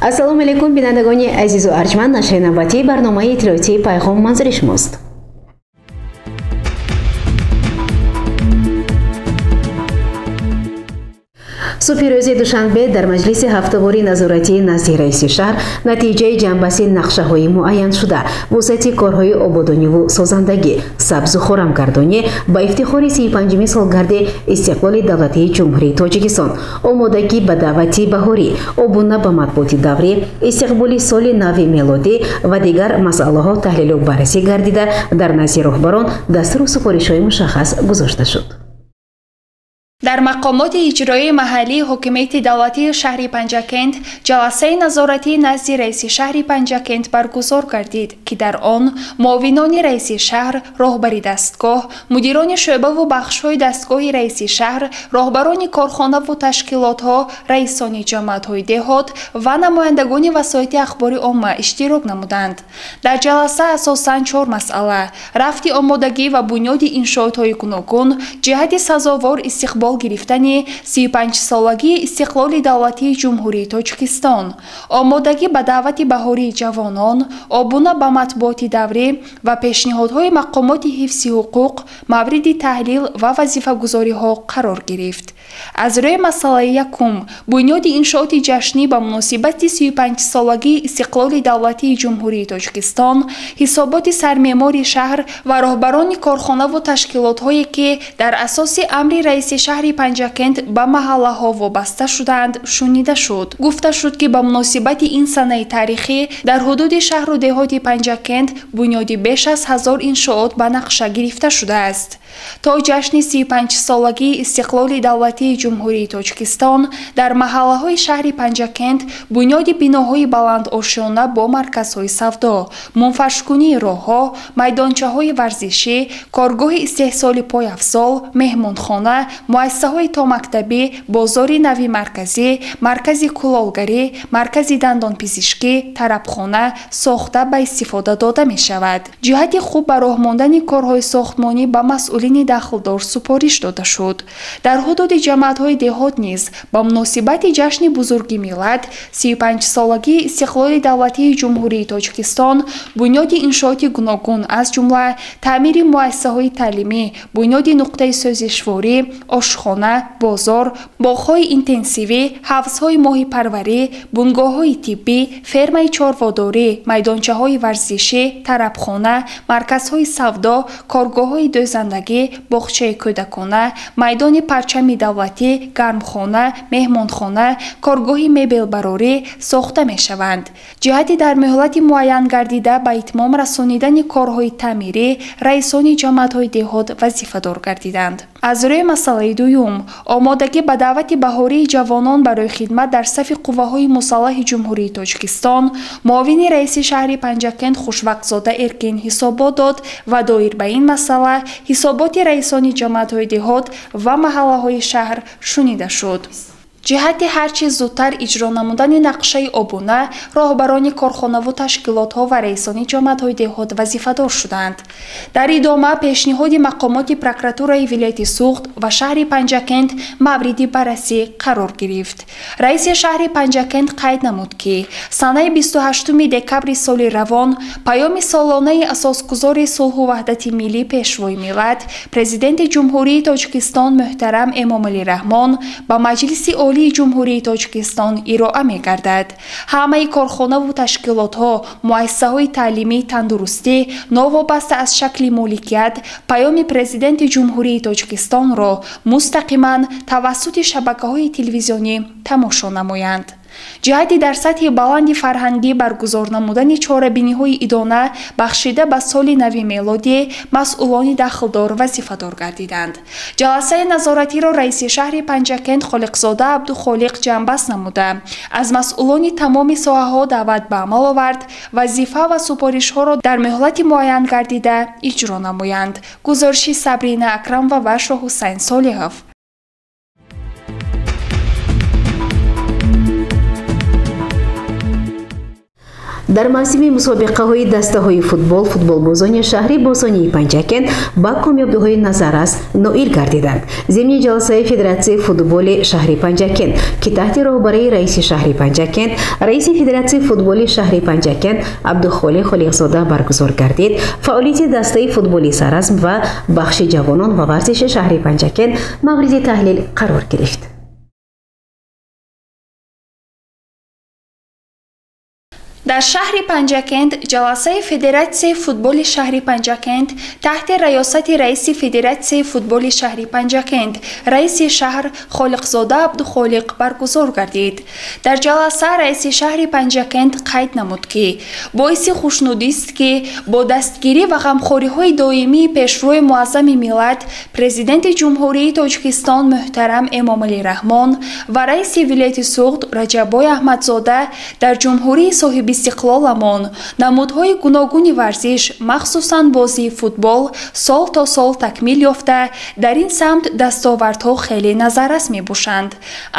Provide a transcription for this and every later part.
ассалому алейкум бинандагони азизу арҷманд, нашри навбатии барномаи иттилоотии пайғом манзури шумост. субҳи рӯзи душанбе дар маҷлиси ҳафтавори назоратии назди раиси шаҳр натиҷаи ҷанббасти нақшаҳои муайян шуда вусъати корҳои ободониву созандагӣ, сабзу хорамгардонӣ ба ифтихори 35-уми солгарди истиқлоли давлатии ҷумҳурии Тоҷикистон, омодагӣ ба даъвати баҳорӣ, обуна ба матбуоти даврӣ, истиқболи соли нави мелодӣ ва дигар масъалаҳо таҳлилу баррасӣ гардида дар назди роҳбарон дастуру супоришҳои мушаххас гузошта шуд. дар мақомоти иҷроии маҳаллии ҳокимияти давлатии шаҳри Панҷакент ҷаласаи назоратии назди раиси шаҳри Панҷакент баргузор гардид, ки дар он муовинони раиси шаҳр, роҳбари дастгоҳ, мудирони шӯъбаву бахшҳои дастгоҳи раиси шаҳр, роҳбарони корхонаву ташкилотҳо, раисони ҷамоатҳои деҳот ва намояндагони васоити ахбори омма иштирок намуданд. дар ҷаласа асосан 4 масъала: рафти омодагӣ ва бунёди иншоотҳои гуногун, ҷиҳати сазовор истиқбол гирифтани 35-солагии истиқлоли давлатии ҷумҳурии Тоҷикистон, омодагӣ ба даъвати баҳории ҷавонон, обуна ба матбуоти даврӣ ва пешниҳодҳои мақомоти ҳифзи ҳуқуқ мавриди таҳлил ва вазифагузориҳо қарор гирифт. аз рӯи масъалаи якум, бунёди иншооти ҷашнӣ ба муносибати 35-солагии истиқлоли давлатии ҷумҳурии Тоҷикистон, ҳисоботи сармеъмори шаҳр ва роҳбарони корхонаву ташкилотҳое ки дар асоси амри раиси шаҳри Панҷакент ба маҳаллаҳо вобаста шуданд, шунида шуд. гуфта шуд, ки ба муносибати ин санаи таърихӣ дар ҳудуди шаҳру деҳоти Панҷакент бунёди беш аз 1000 иншоот ба нақша гирифта шудааст. то ҷашни 35-солагии истиқлоли давлатии ҷумҳурии Тоҷикистон дар маҳаллаҳои шаҳри Панҷакент бунёди биноҳои баландошёна бо марказҳои савдо, мунфашкунии роҳҳо, майдончаҳои варзишӣ, коргоҳи истеҳсоли пойафзол, меҳмонхона, муассисаҳои томактабӣ, бозори нави марказӣ, маркази кулолгарӣ, маркази дандонпизишкӣ, тарабхона сохта ба истифода дода мешавад. ҷиҳати хуб ба роҳ мондани корҳои сохтмонӣ ба масъулини дахлдор супориш дода шуд. дар ҳудуди ҷамоатҳои деҳот низ ба муносибати ҷашни бузурги миллат 35-солагии истиқлоли давлатии ҷумҳурии Тоҷикистон бунёди иншооти гуногун аз ҷумла таъмири муассисаҳои таълимӣ, бунёди нуқтаи сӯзишворӣ, ошхона, бозор, боғҳои интенсивӣ, ҳавзҳои моҳипарварӣ, бунгоҳҳои тиббӣ, фермаи чорводорӣ, майдончаҳои варзишӣ, тарабхона, марказҳои савдо, коргоҳҳои дӯзандагӣ, боғчаи кӯдакона, майдони парчами давлатӣ, гармхона, меҳмонхона, коргоҳи мебелбарорӣ сохта мешаванд. ҷиҳати дар муҳлати муайян гардида ба итмом расонидани корҳои таъмирӣ раисони ҷамоатҳои деҳот вазифадор гардиданд. аз рӯи масъалаи дуюм, омодагӣ ба даъвати баҳории ҷавонон барои хидмат дар сафи қувваҳои мусаллаҳи ҷумҳурии Тоҷикистон, муовини раиси шаҳри Панҷакент Хушвақтзода Эркин ҳисобот дод ва доир ба ин масъала ҳисоботи раисони ҷамоатҳои деҳот ва маҳаллаҳои шаҳр шунида шуд. ҷиҳати ҳарчи зудтар иҷро намудани нақшаи обуна, роҳбарони корхонаву ташкилотҳо ва раисони ҷамоатҳои деҳот вазифадор шуданд. дар идома пешниҳоди мақомоти прокуратураи вилояти Суғд ва шаҳри Панҷакент мавриди баррасӣ қарор гирифт. раиси шаҳри Панҷакент қайд намуд, ки санаи 28 декабри соли равон паёми солонаи асосгузори сулҳу ваҳдати миллӣ пешвои миллат, президенти ҷумҳурии Тоҷикистон муҳтарам Эмомалӣ Раҳмон ба маҷлиси олии ҷумҳурии Тоҷикистон ироа мегардад. ҳамаи корхонаву ташкилотҳо, муассисаҳои таълимӣ, тандурустӣ, новобаста аз шакли моликият, паёми президенти ҷумҳурии Тоҷикистонро мустақиман тавассути шабакаҳои телевизионӣ тамошо намоянд. ҷиҳати дар сатҳи баланди фарҳангӣ баргузор намудани чорабиниҳои идона бахшида ба соли нави мелодӣ масъулони дахлдор вазифадор гардиданд. ҷаласаи назоратиро раиси шаҳри Панҷакент Холиқзода Абдухолиқ ҷамъбаст намуда, аз масъулони тамоми соҳаҳо даъват ба амал овард, вазифа ва супоришҳоро дар муҳлати муайян гардида иҷро намоянд. гузориши Сабрина Акрамова ва Шоҳусайн Солиҳов. дар мавсими мусобиқаҳои дастаҳои футболбозони шаҳри босонии Панҷакент ба комёбиҳои назаррас ноил гардиданд. Зимни ҷалсаи Федератсияи футболи шаҳри Панҷакент ки таҳти роҳбарии раиси шаҳри Панҷакент, раиси Федератсияи футболи шаҳри Панҷакент Абдухолиқ Холиқзода баргузор гардид, фаъолияти дастаи футболи саразм ва бахши ҷавонон ва варзиши шаҳри Панҷакент мавриди таҳлил қарор гирифт. дар шаҳри Панҷакент ҷаласаи Федератсияи футболи шаҳри Панҷакент таҳти раёсати раиси Федератсияи футболи шаҳри Панҷакент, раиси шаҳр Холиқзода Абдухолиқ баргузор гардид. дар ҷаласа раиси шаҳри Панҷакент қайд намуд ки боиси хушнудист ки бо дастгирӣ ва ғамхориҳои доимии пешрӯи муаззами миллат президенти ҷумҳурии Тоҷикистон муҳтарам Эмомалӣ Раҳмон ва раиси вилояти Суғд Раҷаббой Аҳмадзода дар ҷумҳурии соҳиби истиқлоламон намудҳои гуногуни варзиш, махсусан бозии футбол сол то сол такмил ёфта, дар ин самт дастовардҳо хеле назаррас мебошанд.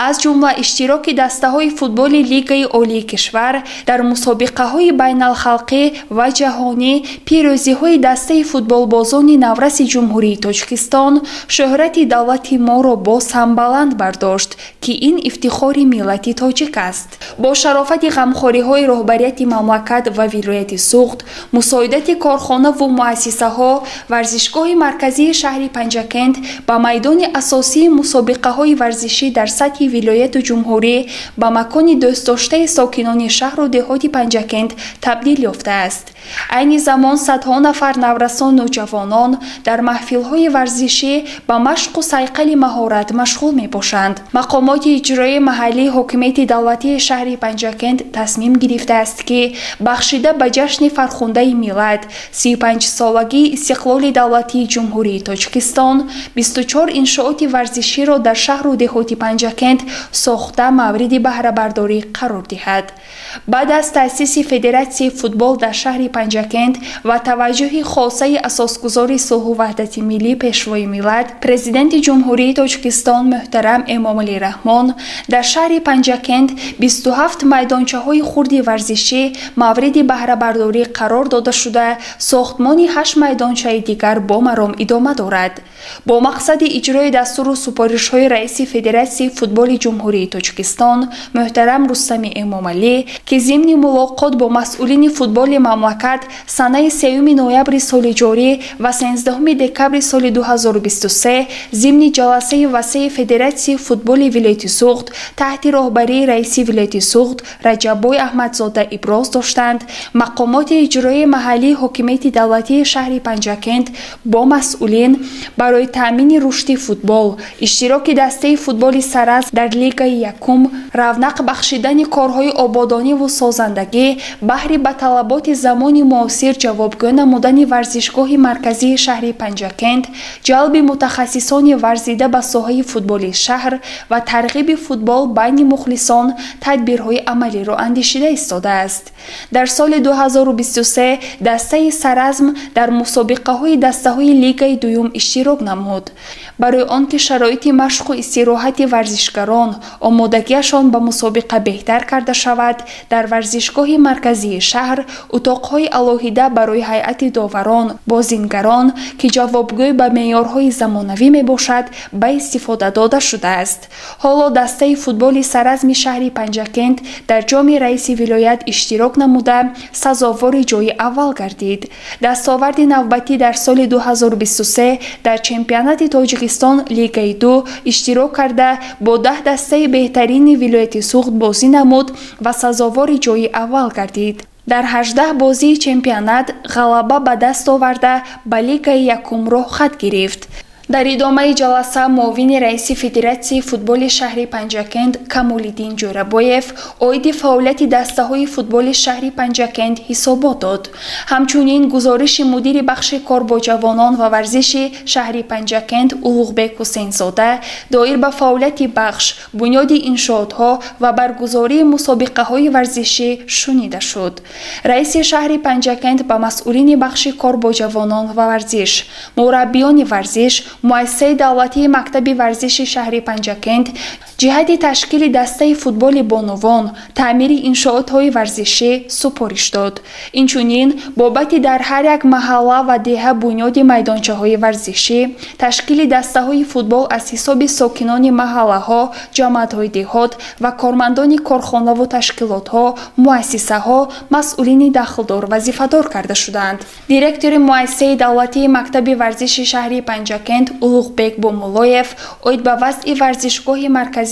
аз ҷумла иштироки дастаҳои футболи Лигаи олии кишвар дар мусобиқаҳои байналхалқӣ ва ҷаҳонӣ, пирӯзиҳои дастаи футболбозони навраси ҷумҳурии Тоҷикистон шӯҳрати давлати моро боз ҳам баланд бардошт, ки ин ифтихори миллати тоҷик аст. бо шарофати ғамхориҳои роҳбарияти мамлакат ва вилояти Суғд, мусоидати корхонаву муассисаҳо, варзишгоҳи марказии шаҳри Панҷакент ба майдони асосии мусобиқаҳои варзишӣ дар сатҳи вилояту ҷумҳурӣ ба макони дӯстдоштаи сокинони шаҳру деҳоти Панҷакент табдил ёфтааст. айни замон садҳо нафар наврасону ҷавонон дар маҳфилҳои варзишӣ ба машқу сайқали маҳорат машғул мебошанд. мақомоти иҷроии маҳаллии ҳокимияти давлатии шаҳри Панҷакент тасмим гирифтааст ки бахшида ба ҷашни фархундаи миллат 35-солагии истиқлоли давлатии ҷумҳурии Тоҷикистон 24 иншооти варзиширо дар шаҳру деҳоти Панҷакент сохта мавриди баҳрабардорӣ қарор диҳад. баъд аз таъсиси Федератсияи футбол дар шаҳри Панҷакент ва таваҷҷӯҳи хосаи асосгузори сулҳу ваҳдати миллӣ пешвои миллат, президенти ҷумҳурии Тоҷикистон муҳтарам Эмомалӣ Раҳмон дар шаҳри Панҷакент 27 майдончаҳои хурди варзишӣ мавриди баҳрабардорӣ қарор дода шуда, сохтмони 8 майдончаи дигар бо маром идома дорад. бо мақсади иҷрои дастуру супоришҳои раиси Федератсияи футболи ҷумҳурии Тоҷикистон муҳтарам Рустами Эмомалӣ, ки зимни мулоқот бо масъулини футболи мамлакат санаи 3 ноябри соли ҷорӣ ва 13 декабри соли 2023 зимни ҷаласаи васеъи Федератсияи футболи вилояти Суғд таҳти роҳбарии раиси вилояти Суғд Раҷаббой Аҳмадзода иброз доштанд, мақомоти иҷроии маҳаллии ҳокимияти давлатии шаҳри Панҷакент бо масъулин барои таъмини рушди футбол, иштироки дастаи футболи сараз дар Лигаи якум, равнақ бахшидани корҳои ободониву созандагӣ, баҳри ба талаботи замони муосир ҷавобгӯ намудани варзишгоҳи марказии шаҳри Панҷакент, ҷалби мутахассисони варзида ба соҳаи футболи шаҳр ва тарғиби футбол байни мухлисон тадбирҳои амалиро андешида истодааст. дар соли 2023 дастаи саразм дар мусобиқаҳои дастаҳои Лигаи дуюм иштирок намуд. барои он ки шароити машқу истироҳати варзишгарон омодагиашон ба мусобиқа беҳтар карда шавад, дар варзишгоҳи марказии шаҳр утоқҳои алоҳида барои ҳайати доварон, бозингарон ки ҷавобгӯй ба меъёрҳои замонавӣ мебошад, ба истифода дода шудааст. ҳоло дастаи футболи саразми шаҳри Панҷакент дар ҷоми раиси вилоят иштирок намуда сазовори ҷои аввал гардид. дастоварди навбатӣ дар соли 2023 дар чемпионати Тоҷикистон Лигаи 2 иштирок карда бо 10 дастаи беҳтарини вилояти Суғд бозӣ намуд ва сазовори ҷои аввал гардид. дар 18 бозии чемпионат ғалаба ба даст оварда ба Лигаи якум роҳ хат гирифт. дар идомаи ҷаласа муовини раиси Федератсияи футболи шаҳри Панҷакент Камолиддин Ҷӯрабоев оиди фаъолияти дастаҳои футболи шаҳри Панҷакент ҳисобот дод. ҳамчунин гузориши мудири бахши кор бо ҷавонон ва варзиши шаҳри Панҷакент Улуғбек Ҳусейнзода доир ба фаъолияти бахш, бунёди иншоотҳо ва баргузории мусобиқаҳои варзишӣ шунида шуд. раиси шаҳри Панҷакент ба масъулини бахши кор бо ҷавонон ва варзиш, мураббиёни варзиш, муассисаи давлатии мактаби варзиши шаҳри Панҷакент, ҷиҳати ташкили дастаи футболи бонувон, таъмири иншоотҳои варзишӣ супориш дод. Инчунин бобати дар ҳар як маҳалла ва деҳа бунёди майдончаҳои варзишӣ, ташкили дастаҳои футбол аз ҳисоби сокинони маҳаллаҳо, ҷамъиятҳои деҳот ва кормандони корхонаву ташкилотҳо, муассисаҳо, масъулини дахлдор вазифадор карда шуданд. Директори муассисаи давлатии мактаби варзиши шаҳри Панҷакент Улуғбек Бомулоев оид ба вазъи варзишгоҳи марказӣ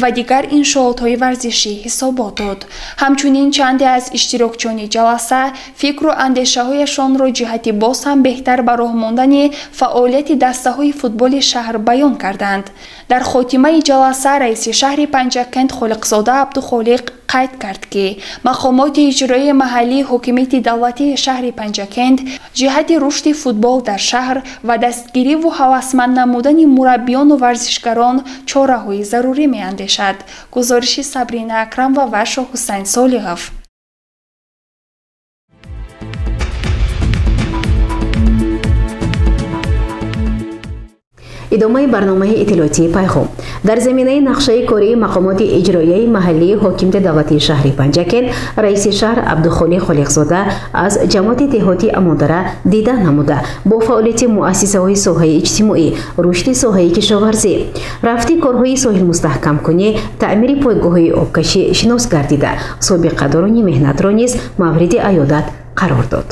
ва дигар иншоотҳои варзишӣ ҳисобот дод. Ҳамчунин чанде аз иштирокчиёни ҷаласа фикру андешаҳояшонро ҷиҳати боз ҳам беҳтар ба роҳ мондани фаъолияти дастаҳои футболи шаҳр баён карданд. Дар хотимаи ҷаласа раиси шаҳри Панҷакент Холиқзода Абдухолиқ қайд кард ки мақомоти иҷроии маҳаллии ҳокимияти давлатии шаҳри Панҷакент ҷиҳати рушди футбол дар шаҳр ва дастгириву ҳавасманд намудани мураббиёну варзишгарон чораҳои зарурӣ меандешад. гузориши Сабрина Акрам ва Вашо Ҳусайн Солиҳов. идомаи барномаи иттилоотии пайғом. дар заминаи нақшаи кории мақомоти иҷроияи маҳаллии ҳокимияти давлатии шаҳри Панҷакент раиси шаҳр Абдухолиқ Холиқзода аз ҷамъияти деҳотӣ амодара дидан намуда бо фаъолияти муассисаҳои соҳаи иҷтимоӣ, рушди соҳаи кишоварзӣ, рафти корҳои соҳилмустаҳкамкунӣ, таъмири пойгоҳҳои обкашӣ шинос гардида, собиқадорони меҳнатро низ мавриди аёдат қарор дод.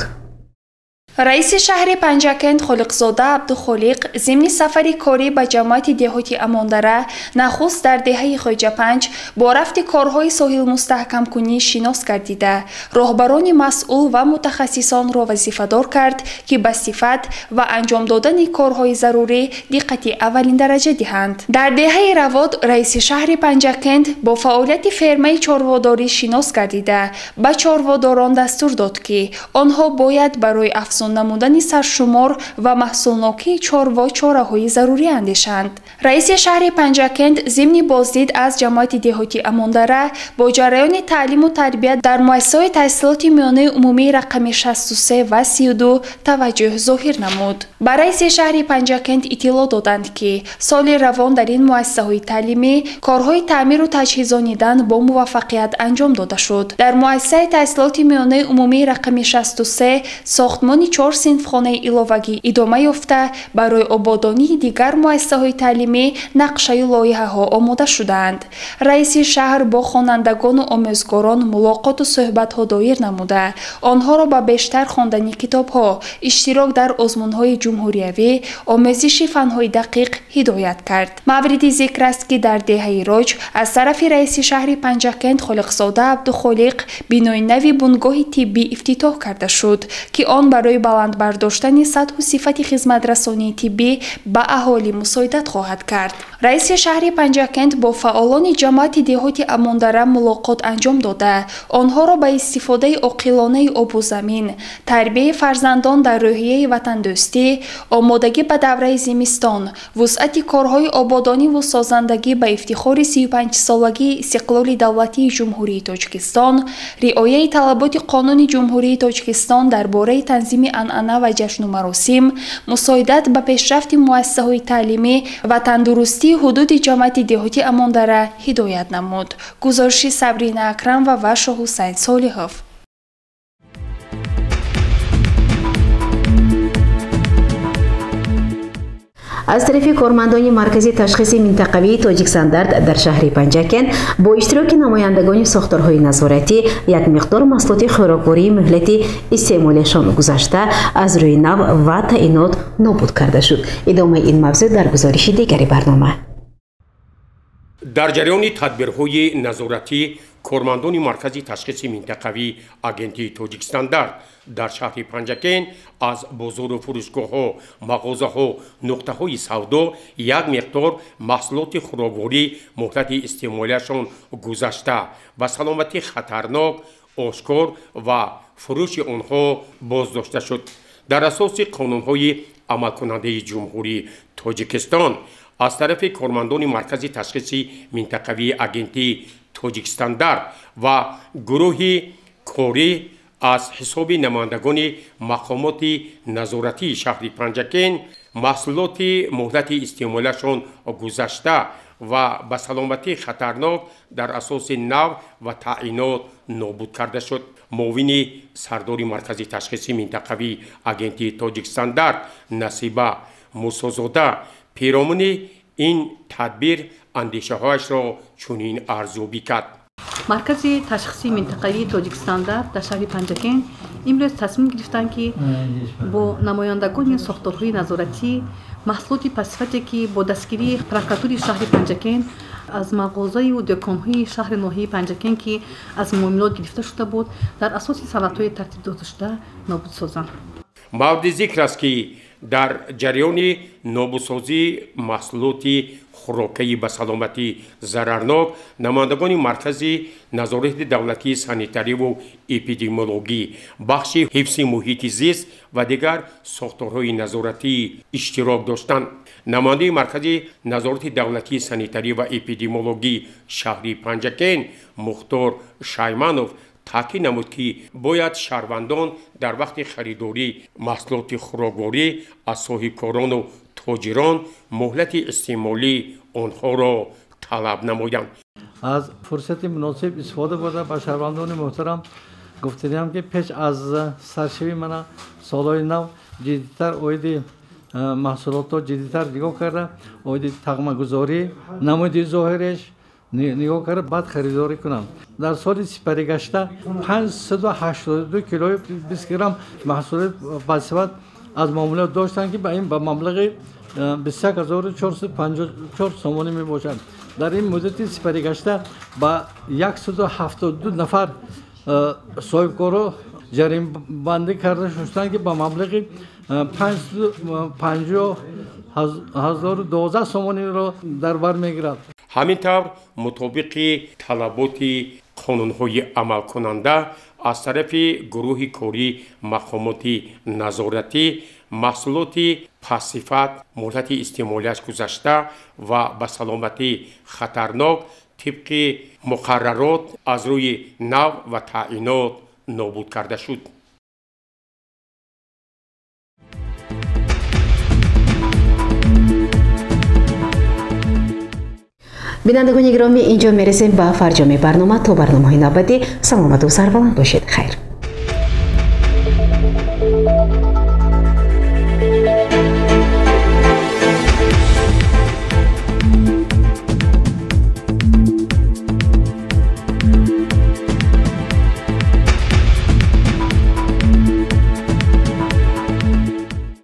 раиси шаҳри Панҷакент Холиқзода Абдухолиқ зимни сафари корӣ ба ҷамъияти деҳоти Амондара нахуст дар деҳаи Хоҷапанҷ бо рафти корҳои соҳилмустаҳкамкунӣ шинос гардида, роҳбарони масъул ва мутахассисонро вазифадор кард, ки ба сифат ва анҷом додани корҳои зарурӣ диққати аввалиндараҷа диҳанд. Дар деҳаи Равод раиси шаҳри Панҷакент бо фаъолияти фермаи чорводорӣ шинос гардида, ба чорводорон дастур дод, ки онҳо бояд барои афзун намудани саршумор ва маҳсулнокии чорво чораҳои зарурӣ андешанд. раиси шаҳри Панҷакент зимни боздид аз ҷамъияти деҳоти Амондара бо ҷараёни таълиму тарбият дар муассисаҳои таҳсилоти миёнаи умумии рақами 63 ва 32 таваҷҷӯҳ зоҳир намуд. ба раиси шаҳри Панҷакент иттилоъ доданд, ки соли равон дар ин муассисаҳои таълимӣ корҳои таъмиру таҷҳизонидан бо муваффақият анҷом дода шуд. дар муассисаи таҳсилоти миёнаи умумии рақами 63 сохтмони 4 синфхонаи иловагӣ идома ёфта, барои ободонии дигар муассисаҳои таълимӣ нақшаю лоиҳаҳо омода шудаанд. раиси шаҳр бо хонандагону омӯзгорон мулоқоту суҳбатҳо доир намуда, онҳоро ба бештар хондани китобҳо, иштирок дар озмунҳои ҷумҳуриявӣ, омӯзиши фанҳои дақиқ ҳидоят кард. мавриди зикр аст, ки дар деҳаи Роҷ аз тарафи раиси шаҳри Панҷакент Холиқзода Абдухолиқ бинои нави бунгоҳи тиббӣ ифтитоҳ карда шуд, ки он барои баланд бардоштани сатҳу сифати хизматрасонии тиббӣ ба аҳолӣ мусоидат хоҳад кард. раиси шаҳри Панҷакент бо фаъолони ҷамъияти деҳоти Амондара мулоқот анҷом дода, онҳоро ба истифодаи оқилонаи обу замин, тарбияи фарзандон дар рӯҳияи ватандӯстӣ, омодагӣ ба давраи зимистон, вусъати корҳои ободониву созандагӣ ба ифтихори 35-солагии истиқлоли давлатии ҷумҳурии Тоҷикистон, риояи талаботи Қонуни ҷумҳурии Тоҷикистон дар бораи танзими анъана ва ҷашну маросим, мусоидат ба пешрафти муассисаҳои таълимӣ ва тандурустии ҳудуди ҷамъияти деҳоти Амондара ҳидоят намуд. гузориши Сабрина Акрам ва Вашо Ҳусайн Солиҳов. аз тарафи кормандони маркази ташхиси минтақавии Тоҷикстандард дар шаҳри Панҷакент бо иштироки намояндагони сохторҳои назоратӣ як миқдор маҳсулоти хӯроквории муҳлати истеъмолиашон гузашта аз рӯи нав ва таъинот нобуд карда шуд. идомаи ин мавзӯъ дар гузориши дигари барнома. дар ҷараёни тадбирҳои назоратӣ кормандони маркази ташхиси минтақавии агентии Тоҷикстандард дар шаҳри Панҷакент аз бозору фурӯшгоҳҳо, мағозаҳо, нуқтаҳои савдо як миқдор маҳсулоти хӯрокворӣ муҳлати истеъмолиашон гузашта ба саломатӣ хатарнок ошкор ва фурӯши онҳо боздошта шуд. дар асоси қонунҳои амалкунандаи ҷумҳурии Тоҷикистон аз тарафи кормандони маркази ташхиси минтақавии агентии Тоҷикстандард ва гурӯҳи корӣ аз ҳисоби намояндагони мақомоти назоратии шаҳри Панҷакент маҳсулоти муҳлати истеъмолиашон гузашта و به سلامتی خطرناک در اساس نو و تعیینات نابود کرده شد. معاون سردار مرکزی تشخیصی منطقوی агенти توجیکستان در نصیبه موسیزاده پیرامون این تدبیر اندیشه هایش را چنین ارزیابی کرد. مرکز تشخیصی منطقوی تاجیکستان در شهر پنجکن امروز تصمیم گرفتند که با نمایندگان ساختارهای نظارتی محصولات پسفتی که با دستگیری پرکاتوری شهر پنجکن از مغازهای و دکانهای شهر ناحیه پنجکن که از معاملات گرفته شده بود در اساس صنعت‌های ترتیب داده شده نابود سازند. مورد ذکر است که در جریان نابودسازی محصولات خوراکی به سلامتی ضررناک نمایندگان مرکزی نظارت دولتی سانیتاری و اپیدمیولوژی، بخش حفظ محیط زیست و دیگر ساختارهای نظارتی اشتراک داشتند. نماینده مرکزی نظارت دولتی سانیتاری و اپیدمیولوژی شهر پنجکن مختار شایمانوف تاکید نمود که باید شهروندان در وقت خریداری محصولات خوراکواری از صاحبکاران و تاجران مهلت استعمالی آنها را طلب نمایند. از فرصت مناسب استفاده برده به شهروندان محترم گفتیم که پیش از سرشوی من سالهای نو جدیدتر اوید محصولات را جدیدتر نگاه کرده، اوید تقمه گذاری نمود ظاهرش نگاه کرده بعد خریداری کنم. در سال سپری گشته 582 کیلوی 20 گرم محصولات بسیار از معاملات داشتند که به این به مبلغ 21454 سومانی می باشد. در این مدت سپری گشته با 172 نفر صاحبکارا جریمه بندی کرده شدند که با مبلغ 550,012 سومانی را در بر میگیرد. همینطور مطابق طلبات قانون‌های عمل کننده از طرف گروه کاری مقامات نظارتی محصولات پسیفت مدت استعمالیش گذشته و به سلامتی خطرناک طبق مقررات از روی نو و تعیینات نابود کرده شد. بینندگان گرامی اینجا میرسیم به فرجام برنامه. تا برنامه‌های نوبتی سلامت و سربلند باشید. خیر.